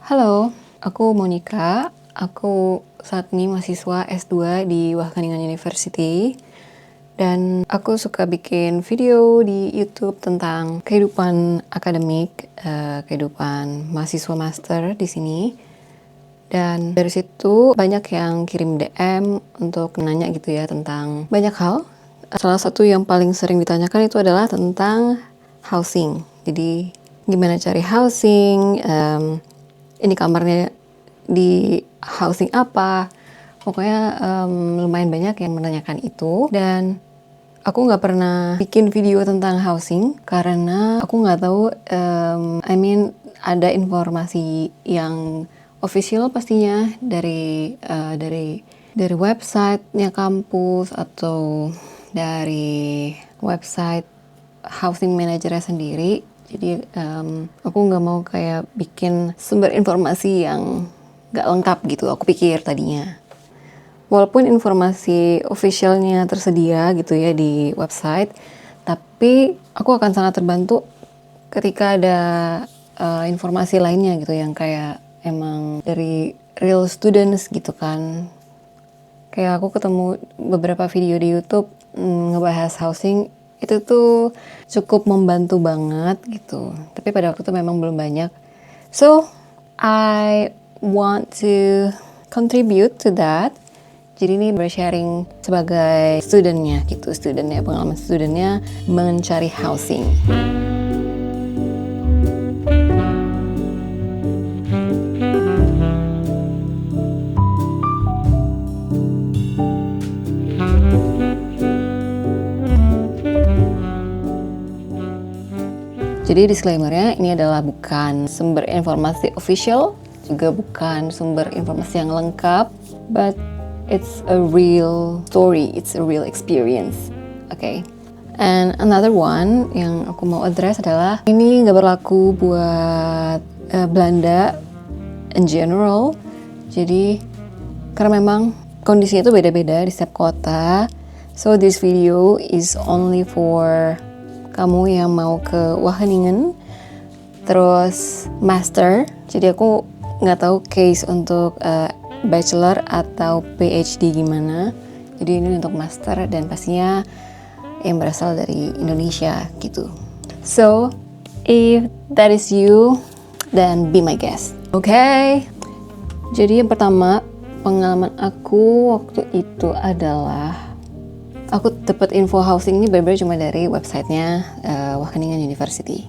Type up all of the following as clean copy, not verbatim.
Halo, aku Monica. Aku saat ini mahasiswa S2 di Wageningen University. Dan aku suka bikin video di YouTube tentang kehidupan akademik, kehidupan mahasiswa master di sini. Dan dari situ banyak yang kirim DM untuk nanya gitu ya tentang banyak hal. Salah satu yang paling sering ditanyakan itu adalah tentang housing. Jadi gimana cari housing, ini kamarnya di housing apa. Pokoknya lumayan banyak yang menanyakan itu. Dan aku nggak pernah bikin video tentang housing karena aku nggak tahu, ada informasi yang official pastinya dari website-nya kampus atau dari website housing manajernya sendiri. Jadi aku nggak mau kayak bikin sumber informasi yang nggak lengkap gitu. Aku pikir tadinya. Walaupun informasi officialnya tersedia gitu ya di website, tapi aku akan sangat terbantu ketika ada informasi lainnya gitu yang kayak emang dari real students gitu kan. Kayak aku ketemu beberapa video di YouTube ngebahas housing, itu tuh cukup membantu banget gitu. Tapi pada waktu itu memang belum banyak. So, I want to contribute to that. Jadi ini bersharing sebagai studentnya gitu, pengalaman studentnya mencari housing. Jadi disclaimer-nya, ini adalah bukan sumber informasi official, juga bukan sumber informasi yang lengkap, but it's a real story, it's a real experience. Okay. And another one yang aku mau address adalah ini nggak berlaku buat Belanda in general. Jadi karena memang kondisinya itu beda-beda di setiap kota. So this video is only for kamu yang mau ke Wageningen terus master. Jadi aku nggak tahu case untuk bachelor atau PhD gimana. Jadi ini untuk master dan pastinya yang berasal dari Indonesia gitu. So if that is you, then be my guest. Okay. Jadi yang pertama, pengalaman aku waktu itu adalah aku dapat info housing ini benar-benar cuma dari websitenya Wageningen University.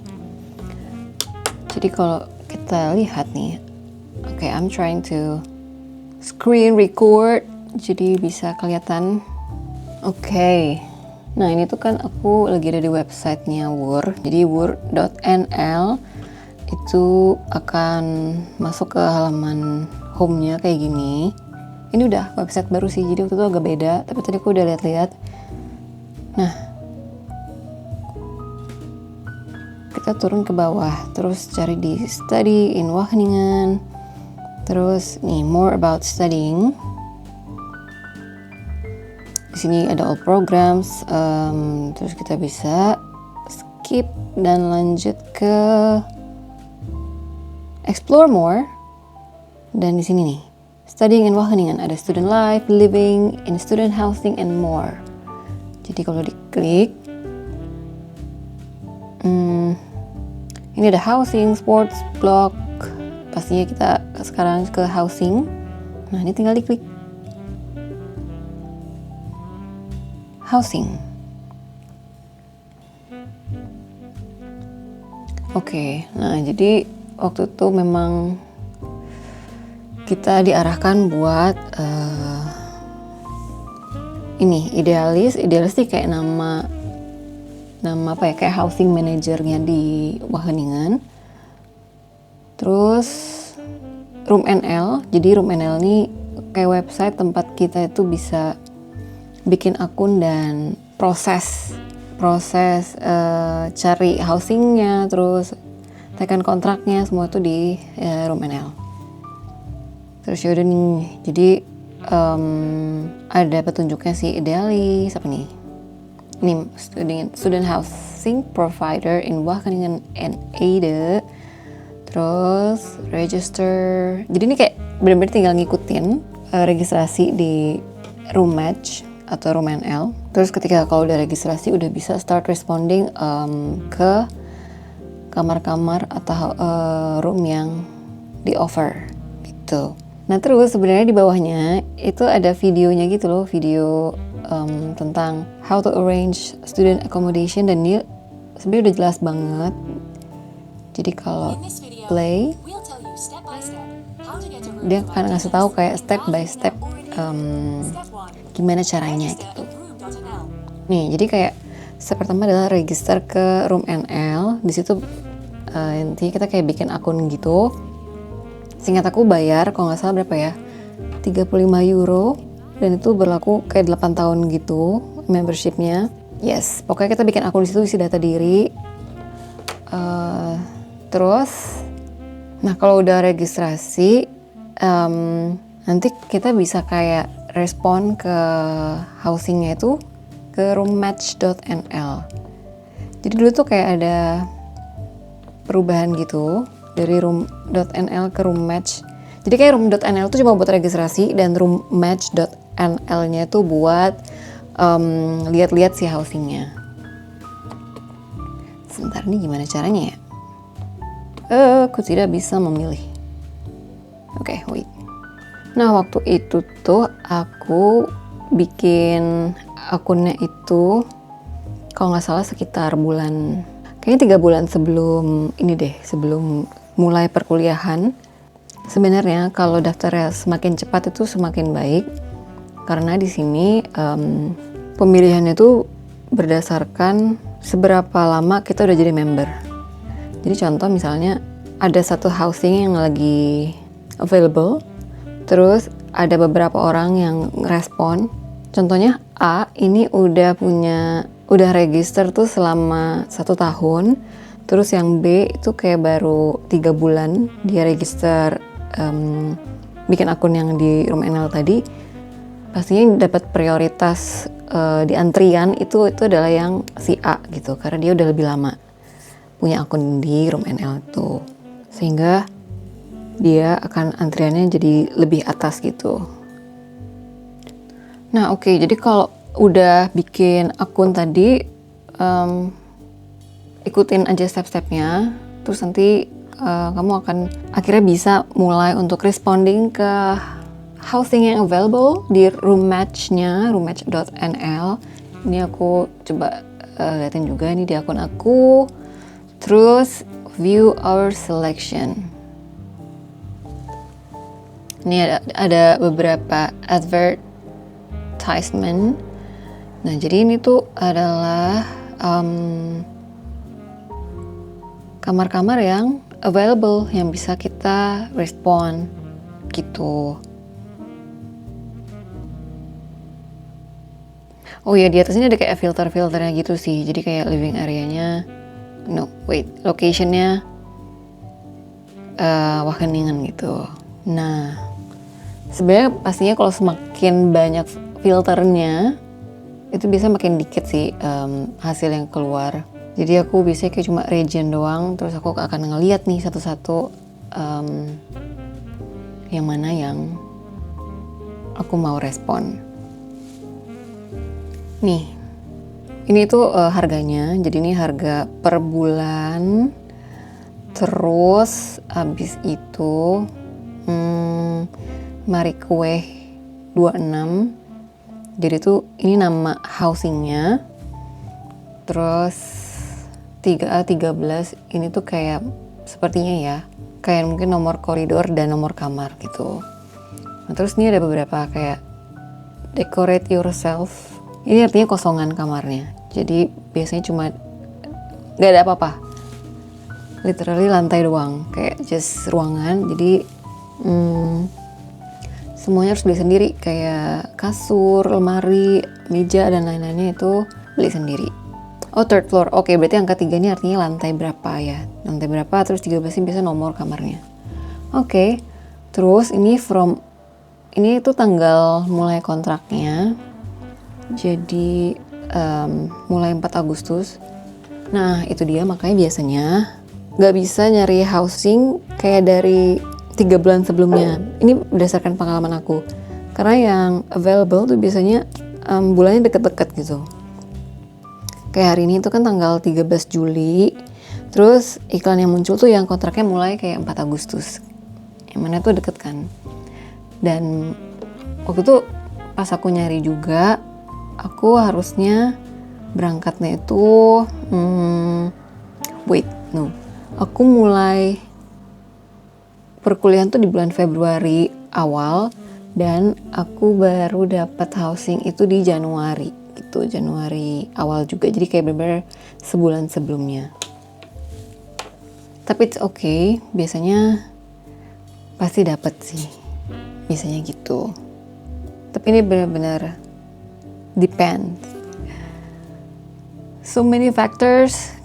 Jadi kalau kita lihat nih, okay, I'm trying to screen record, jadi bisa kelihatan. Okay. Nah ini tuh kan aku lagi ada di websitenya WUR. Jadi wur.nl itu akan masuk ke halaman home-nya kayak gini. Ini udah website baru sih, jadi waktu itu agak beda. Tapi tadi aku udah lihat-lihat. Nah, kita turun ke bawah, terus cari di study in Wageningen. Terus nih, more about studying. Di sini ada all programs. Terus kita bisa skip dan lanjut ke explore more. Dan di sini nih, studying in Wageningen, ada student life, living in student housing, and more. Jadi kalau diklik, ini ada housing, sports, blog. Pastinya kita sekarang ke housing. Nah ini tinggal diklik. Housing. Oke, nah jadi waktu itu memang kita diarahkan buat ini idealis sih kayak nama apa ya, kayak housing manajernya di Wageningen. Terus Room NL, jadi Room NL ini kayak website tempat kita itu bisa bikin akun dan proses cari housingnya, terus tekan kontraknya, semua itu di Room NL. Terus yaudah nih, jadi ada petunjuknya sih idealis apa nih? Ini student housing provider in Wageningen and Ede. Terus register. Jadi ini kayak bener-bener tinggal ngikutin registrasi di room match atau room NL. Terus ketika kalau udah registrasi udah bisa start responding ke kamar-kamar atau room yang di offer gitu. Nah terus sebenarnya di bawahnya itu ada videonya gitu loh, video tentang how to arrange student accommodation, dan ini sebenarnya udah jelas banget. Jadi kalau play, dia akan ngasih tahu kayak step by step gimana caranya gitu. Nih, jadi kayak step pertama adalah register ke room NL. Di situ intinya kita kayak bikin akun gitu. Singkat aku bayar, kalau nggak salah berapa ya? 35 euro. Dan itu berlaku kayak 8 tahun gitu membershipnya. Yes, pokoknya kita bikin akun di situ, isi data diri. Terus, nah kalau udah registrasi, nanti kita bisa kayak respon ke housingnya itu ke roommatch.nl. Jadi dulu tuh kayak ada perubahan gitu dari room.nl ke roommatch. Jadi kayak room.nl itu cuma buat registrasi, dan roommatch.nl-nya itu buat lihat-lihat si housingnya. Sebentar, nih gimana caranya ya? Aku tidak bisa memilih. Oke, wait. Nah, waktu itu tuh aku bikin akunnya itu kalau nggak salah sekitar kayaknya 3 bulan sebelum ini deh, sebelum mulai perkuliahan. Sebenarnya kalau daftarnya semakin cepat itu semakin baik, karena di sini pemilihannya itu berdasarkan seberapa lama kita udah jadi member. Jadi contoh misalnya ada satu housing yang lagi available, terus ada beberapa orang yang ngerespon. Contohnya A ini udah register tuh selama 1 tahun, terus yang B itu kayak baru 3 bulan dia register bikin akun yang di room NL tadi. Pastinya dapat prioritas di antrian itu adalah yang si A gitu, karena dia udah lebih lama punya akun di room NL itu, sehingga dia akan antriannya jadi lebih atas gitu. Nah oke, jadi kalau udah bikin akun tadi, ikutin aja step-stepnya, terus nanti kamu akan akhirnya bisa mulai untuk responding ke housing yang available di roommatch-nya, roommatch.nl. Ini aku coba liatin juga nih di akun aku. Terus view our selection. Ini ada beberapa advertisement. Nah, jadi ini tuh adalah kamar-kamar yang available yang bisa kita respon gitu. Oh ya, di atas ini ada kayak filter-filternya gitu sih. Jadi kayak living area-nya, location-nya Wageningen gitu. Nah, sebenarnya pastinya kalau semakin banyak filternya, itu bisa makin dikit sih hasil yang keluar. Jadi aku biasanya kayak cuma region doang, terus aku akan ngeliat nih satu-satu yang mana yang aku mau respon. Nih, ini tuh harganya. Jadi ini harga per bulan. Terus abis itu Marie Kue 26. Jadi tuh ini nama housingnya. Terus 3A13 ini tuh kayak sepertinya ya, kayak mungkin nomor koridor dan nomor kamar gitu. Nah, terus ini ada beberapa kayak decorate yourself. Ini artinya kosongan kamarnya. Jadi biasanya cuma gak ada apa-apa. Literally lantai doang, kayak just ruangan. Jadi semuanya harus beli sendiri, kayak kasur, lemari, meja dan lain-lainnya itu beli sendiri. Oh, third floor. Oke, berarti angka 3 ini artinya lantai berapa ya? Lantai berapa, terus 13 ini biasa nomor kamarnya. Oke. Terus ini itu tanggal mulai kontraknya. Jadi mulai 4 Agustus. Nah, itu dia makanya biasanya nggak bisa nyari housing kayak dari 3 bulan sebelumnya. Ini berdasarkan pengalaman aku. Karena yang available tuh biasanya bulannya deket-deket gitu. Kayak hari ini tuh kan tanggal 13 Juli. Terus iklan yang muncul tuh yang kontraknya mulai kayak 4 Agustus. Yang mana tuh deket kan. Dan waktu itu pas aku nyari juga, aku harusnya berangkatnya itu aku mulai perkuliahan tuh di bulan Februari awal, dan aku baru dapat housing itu di Januari gitu, Januari awal juga, jadi kayak bener-bener sebulan sebelumnya. Tapi it's okay, biasanya pasti dapat sih, biasanya gitu. Tapi ini benar-benar depend. So many factors.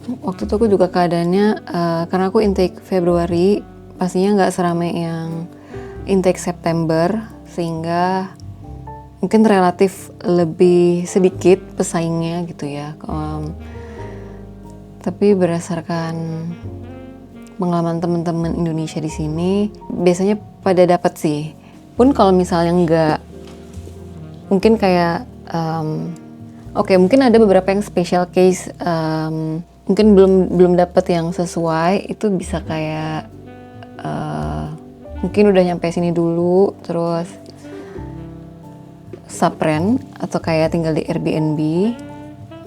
Waktu itu aku juga keadaannya karena aku intake Februari, pastinya nggak seramai yang intake September, sehingga mungkin relatif lebih sedikit pesaingnya gitu ya. Tapi berdasarkan pengalaman teman-teman Indonesia di sini, biasanya pada dapat sih. Pun kalau misalnya nggak, mungkin kayak mungkin ada beberapa yang special case, mungkin belum dapat yang sesuai, itu bisa kayak mungkin udah nyampe sini dulu terus subrent atau kayak tinggal di Airbnb,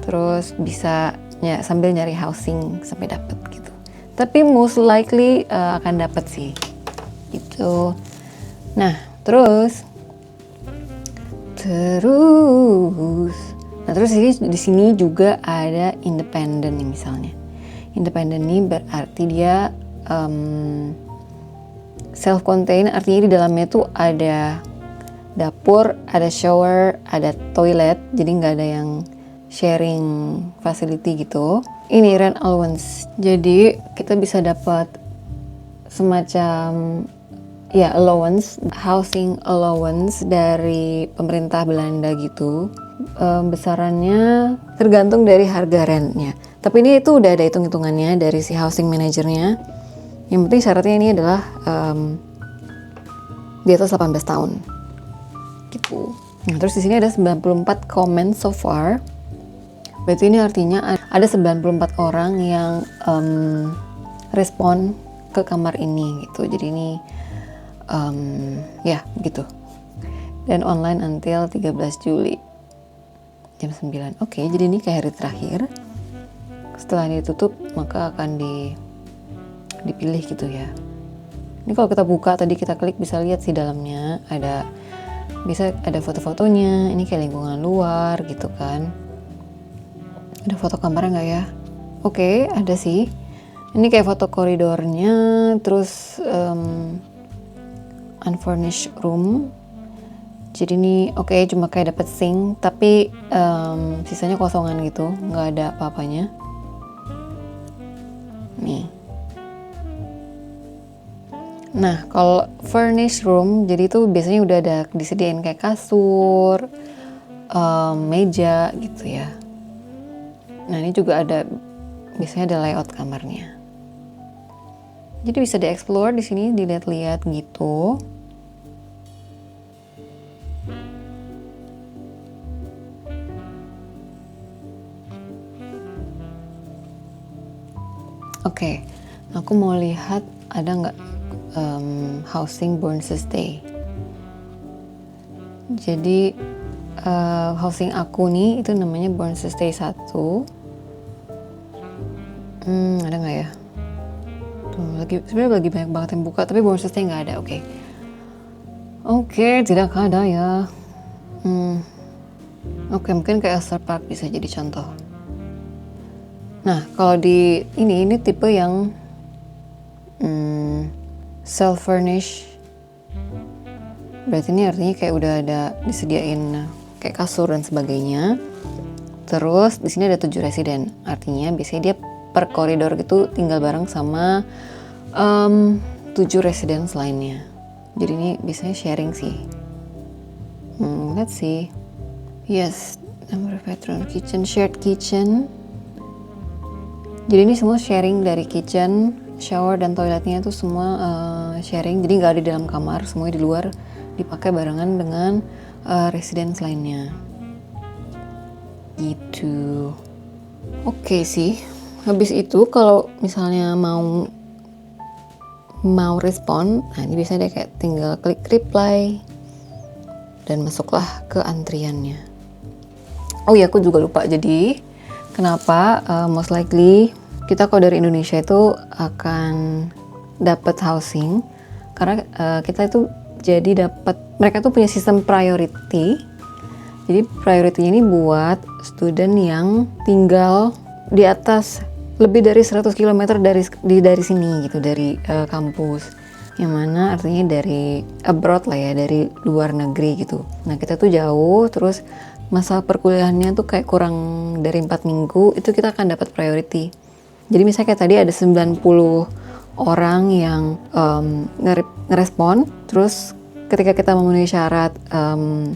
terus bisa sambil nyari housing sampai dapat gitu. Tapi most likely akan dapat sih gitu. Nah terus di sini juga ada independent nih misalnya. Independent ini berarti dia self-contained, artinya di dalamnya tuh ada dapur, ada shower, ada toilet, jadi nggak ada yang sharing facility gitu. Ini rent allowance, jadi kita bisa dapat semacam allowance, housing allowance dari pemerintah Belanda gitu. Besarannya tergantung dari harga rentnya. Tapi ini itu udah ada hitung-hitungannya dari si housing manajernya. Yang penting syaratnya ini adalah di atas 18 tahun. Gitu. Nah, terus di sini ada 94 comment so far. Berarti ini artinya ada 94 orang yang respon ke kamar ini gitu. Jadi ini gitu. Dan online until 13 Juli jam 9. Oke, jadi ini kayak hari terakhir. Setelah ditutup maka akan dipilih gitu ya. Ini kalau kita buka, tadi kita klik bisa lihat sih dalamnya bisa ada foto-fotonya. Ini kayak lingkungan luar gitu kan. Ada foto kamarnya nggak ya? Oke, ada sih. Ini kayak foto koridornya, terus unfurnished room. Jadi ini cuma kayak dapet sink, tapi sisanya kosongan gitu, nggak ada apa-apanya. Nih. Nah, kalau furnished room, jadi itu biasanya udah ada disediain kayak kasur, meja gitu ya. Nah, ini juga biasanya ada layout kamarnya. Jadi bisa dieksplor di sini, dilihat-lihat gitu. Oke, aku mau lihat ada nggak housing Bournemouth Stay. Jadi housing aku nih itu namanya Bournemouth Stay 1. Ada nggak ya? Sebenarnya lagi banyak banget yang buka, tapi Bournemouth Stay nggak ada. Oke, tidak ada ya. Mungkin kayak Astor Park bisa jadi contoh. Nah, kalau di ini tipe yang self-furnish. Berarti ini artinya kayak udah ada disediain kayak kasur dan sebagainya. Terus di sini ada 7 residen. Artinya biasanya dia per koridor gitu tinggal bareng sama 7 residence lainnya. Jadi ini biasanya sharing sih. Let's see. Yes, number of bedroom, kitchen, shared kitchen. Jadi ini semua sharing dari kitchen, shower dan toiletnya itu semua sharing. Jadi nggak ada di dalam kamar, semuanya di luar, dipakai barengan dengan residence lainnya. Gitu. Oke sih. Habis itu kalau misalnya mau respon, nah ini biasanya dia kayak tinggal klik reply dan masuklah ke antriannya. Oh iya, aku juga lupa. Jadi kenapa most likely kita kalau dari Indonesia itu akan dapat housing karena kita itu jadi dapat, mereka tuh punya sistem priority. Jadi priority ini buat student yang tinggal di atas lebih dari 100 km dari sini gitu, dari kampus. Yang mana artinya dari abroad lah ya, dari luar negeri gitu. Nah kita tuh jauh, terus masa perkuliahannya tuh kayak kurang dari 4 minggu, itu kita akan dapat priority. Jadi misalnya kayak tadi ada 90 orang yang ngerespon, terus ketika kita memenuhi syarat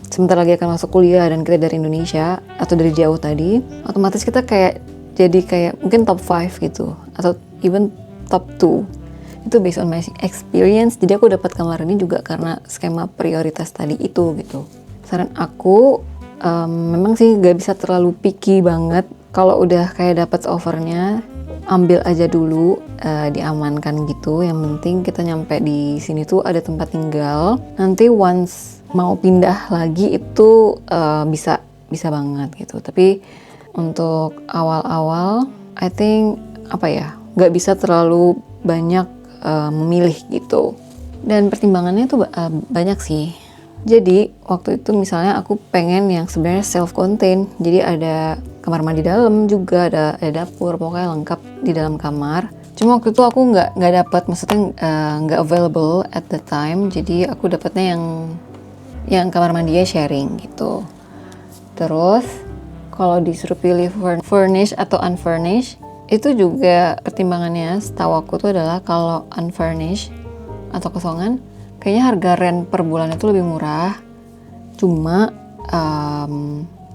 sebentar lagi akan masuk kuliah dan kita dari Indonesia atau dari jauh tadi, otomatis kita kayak jadi kayak mungkin top 5 gitu, atau even top 2. Itu based on my experience. Jadi aku dapat kamar ini juga karena skema prioritas tadi itu gitu. Saran aku memang sih gak bisa terlalu picky banget. Kalau udah kayak dapat offernya, ambil aja dulu, diamankan gitu. Yang penting kita nyampe di sini tuh ada tempat tinggal. Nanti once mau pindah lagi itu bisa banget gitu. Tapi untuk awal-awal, I think nggak bisa terlalu banyak memilih gitu. Dan pertimbangannya tuh banyak sih. Jadi waktu itu misalnya aku pengen yang sebenarnya self-contained. Jadi ada kamar mandi dalam juga, ada dapur, pokoknya lengkap di dalam kamar. Cuma waktu itu aku nggak dapat, maksudnya nggak available at the time. Jadi aku dapatnya yang kamar mandinya sharing gitu. Terus kalau disuruh pilih furnished atau unfurnished, itu juga pertimbangannya setahu aku tuh adalah kalau unfurnished atau kosongan, kayaknya harga rent per bulan itu lebih murah. Cuma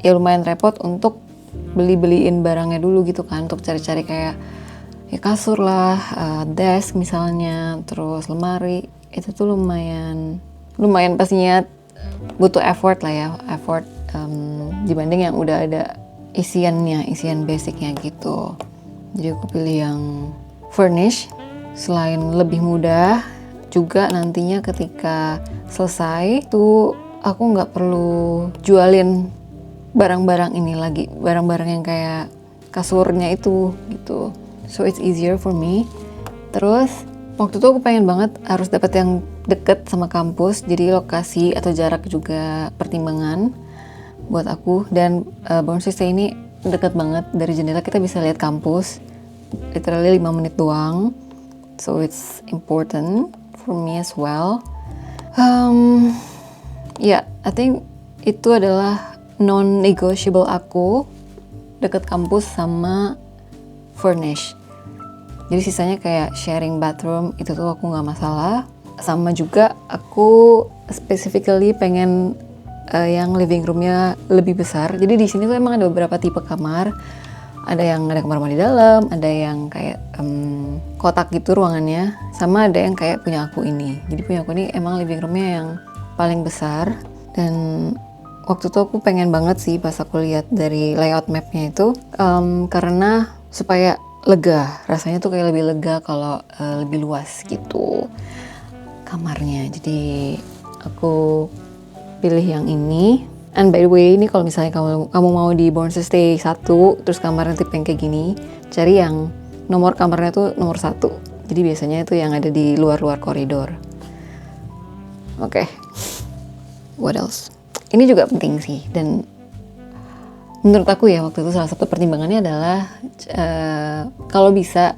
ya lumayan repot untuk beliin barangnya dulu gitu kan, untuk cari-cari kayak ya kasur lah, desk misalnya, terus lemari. Itu tuh lumayan pastinya butuh effort lah ya, dibanding yang udah ada isian basicnya gitu. Jadi aku pilih yang furnish. Selain lebih mudah, juga nantinya ketika selesai tuh aku nggak perlu jualin barang-barang ini lagi, barang-barang yang kayak kasurnya itu gitu. So it's easier for me. Terus waktu itu aku pengen banget harus dapat yang deket sama kampus, jadi lokasi atau jarak juga pertimbangan buat aku. Dan Bouncy Stay ini deket banget, dari jendela kita bisa lihat kampus, literally 5 menit doang. So it's important for me as well. I think itu adalah non-negotiable aku, deket kampus sama furnish. Jadi sisanya kayak sharing bathroom, itu tuh aku nggak masalah. Sama juga aku specifically pengen yang living roomnya lebih besar. Jadi di sini tuh emang ada beberapa tipe kamar. Ada yang ada kamar mandi dalam, ada yang kayak kotak gitu ruangannya, sama ada yang kayak punya aku ini. Jadi punya aku ini emang living roomnya yang paling besar. Dan waktu itu aku pengen banget sih pas aku lihat dari layout mapnya itu, karena supaya lega, rasanya tuh kayak lebih lega kalau lebih luas gitu kamarnya. Jadi aku pilih yang ini. And by the way, ini kalau misalnya kamu mau di Bouncy Stay 1, terus kamarnya tipe yang kayak gini, cari yang nomor kamarnya tuh nomor 1. Jadi biasanya itu yang ada di luar-luar koridor. Oke. What else? Ini juga penting sih, dan menurut aku ya waktu itu salah satu pertimbangannya adalah kalau bisa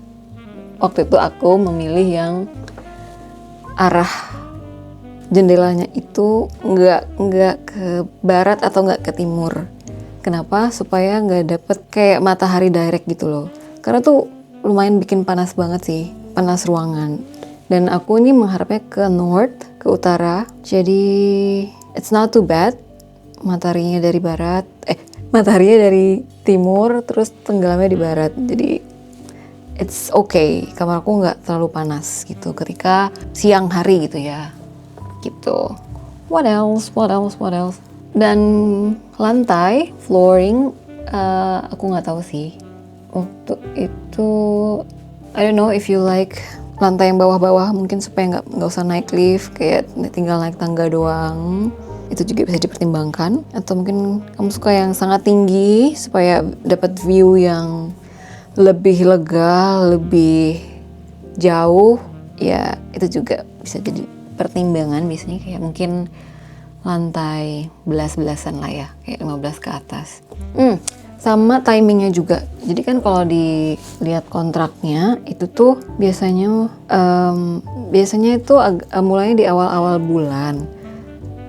waktu itu aku memilih yang arah jendelanya itu nggak ke barat atau nggak ke timur. Kenapa? Supaya nggak dapet kayak matahari direct gitu loh. Karena tuh lumayan bikin panas banget sih, panas ruangan. Dan aku ini mengharapnya ke north, ke utara. Jadi it's not too bad. Mataharinya dari timur, terus tenggelamnya di barat. Jadi it's okay, kamarku nggak terlalu panas gitu ketika siang hari gitu ya, gitu. What else? Dan lantai, flooring, aku nggak tahu sih. Waktu itu, I don't know if you like lantai yang bawah-bawah, mungkin supaya nggak usah naik lift, kayak tinggal naik tangga doang. Itu juga bisa dipertimbangkan. Atau mungkin kamu suka yang sangat tinggi supaya dapat view yang lebih lega, lebih jauh. Ya itu juga bisa jadi pertimbangan. Biasanya kayak mungkin lantai belas-belasan lah ya, kayak 15 ke atas. Sama timingnya juga. Jadi kan kalau dilihat kontraknya itu tuh biasanya itu mulai di awal-awal bulan.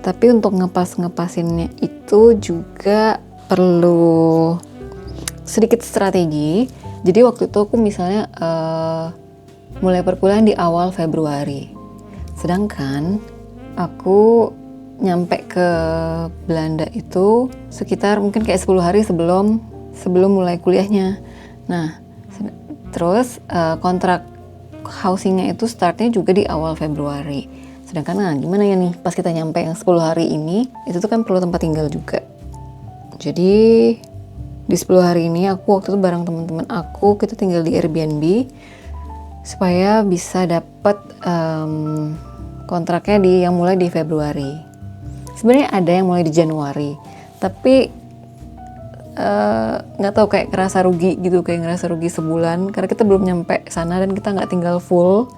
Tapi untuk ngepasinnya itu juga perlu sedikit strategi. Jadi waktu itu aku misalnya mulai perkuliahan di awal Februari. Sedangkan aku nyampe ke Belanda itu sekitar mungkin kayak 10 hari sebelum mulai kuliahnya. Nah, terus kontrak housingnya itu startnya juga di awal Februari. Sedangkan gimana ya nih pas kita nyampe yang 10 hari ini, itu tuh kan perlu tempat tinggal juga. Jadi di 10 hari ini aku waktu itu bareng teman-teman aku, kita tinggal di Airbnb supaya bisa dapat kontraknya yang mulai di Februari. Sebenarnya ada yang mulai di Januari, tapi nggak tahu, kayak ngerasa rugi sebulan karena kita belum nyampe sana dan kita nggak tinggal full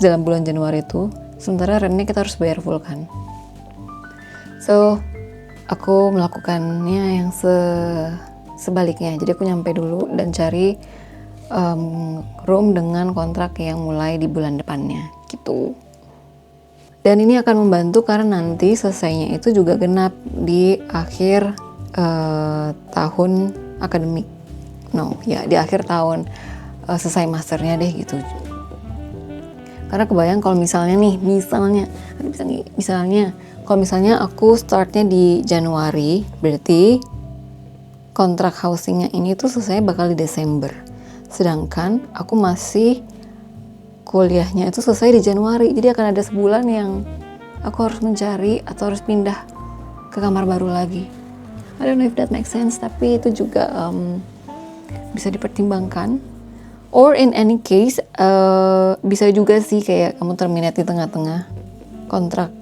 dalam bulan Januari itu. Sementara rentnya kita harus bayar full kan. So, aku melakukannya yang sebaliknya. Jadi aku nyampe dulu dan cari room dengan kontrak yang mulai di bulan depannya gitu. Dan ini akan membantu karena nanti selesainya itu juga genap di akhir tahun akademik. Di akhir tahun selesai masternya deh gitu. Karena kebayang kalau misalnya kalau misalnya aku startnya di Januari, berarti kontrak housingnya ini tuh selesai bakal di Desember. Sedangkan aku masih kuliahnya itu selesai di Januari, jadi akan ada sebulan yang aku harus mencari atau harus pindah ke kamar baru lagi. I don't know if that makes sense, tapi itu juga bisa dipertimbangkan. Or in any case, bisa juga sih kayak kamu terminate di tengah-tengah kontrak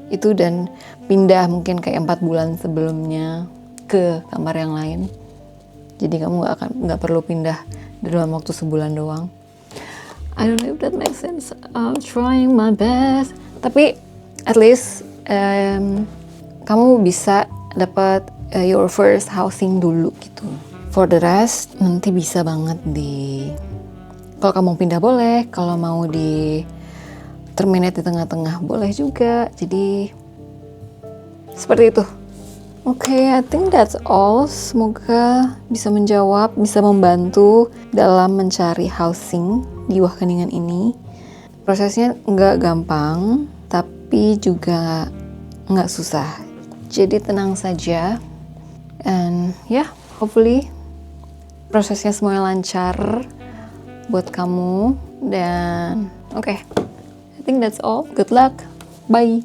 itu dan pindah mungkin kayak 4 bulan sebelumnya ke kamar yang lain. Jadi kamu nggak perlu pindah dalam waktu sebulan doang. I don't know if that makes sense. I'm trying my best. Tapi at least kamu bisa dapat your first housing dulu gitu. For the rest nanti bisa banget kalau kamu pindah boleh, kalau mau di terminate di tengah-tengah boleh juga. Jadi seperti itu. Okay, I think that's all. Semoga bisa menjawab, bisa membantu dalam mencari housing di Wageningen ini. Prosesnya nggak gampang, tapi juga nggak susah. Jadi tenang saja. And hopefully prosesnya semuanya lancar buat kamu. Dan I think that's all. Good luck. Bye.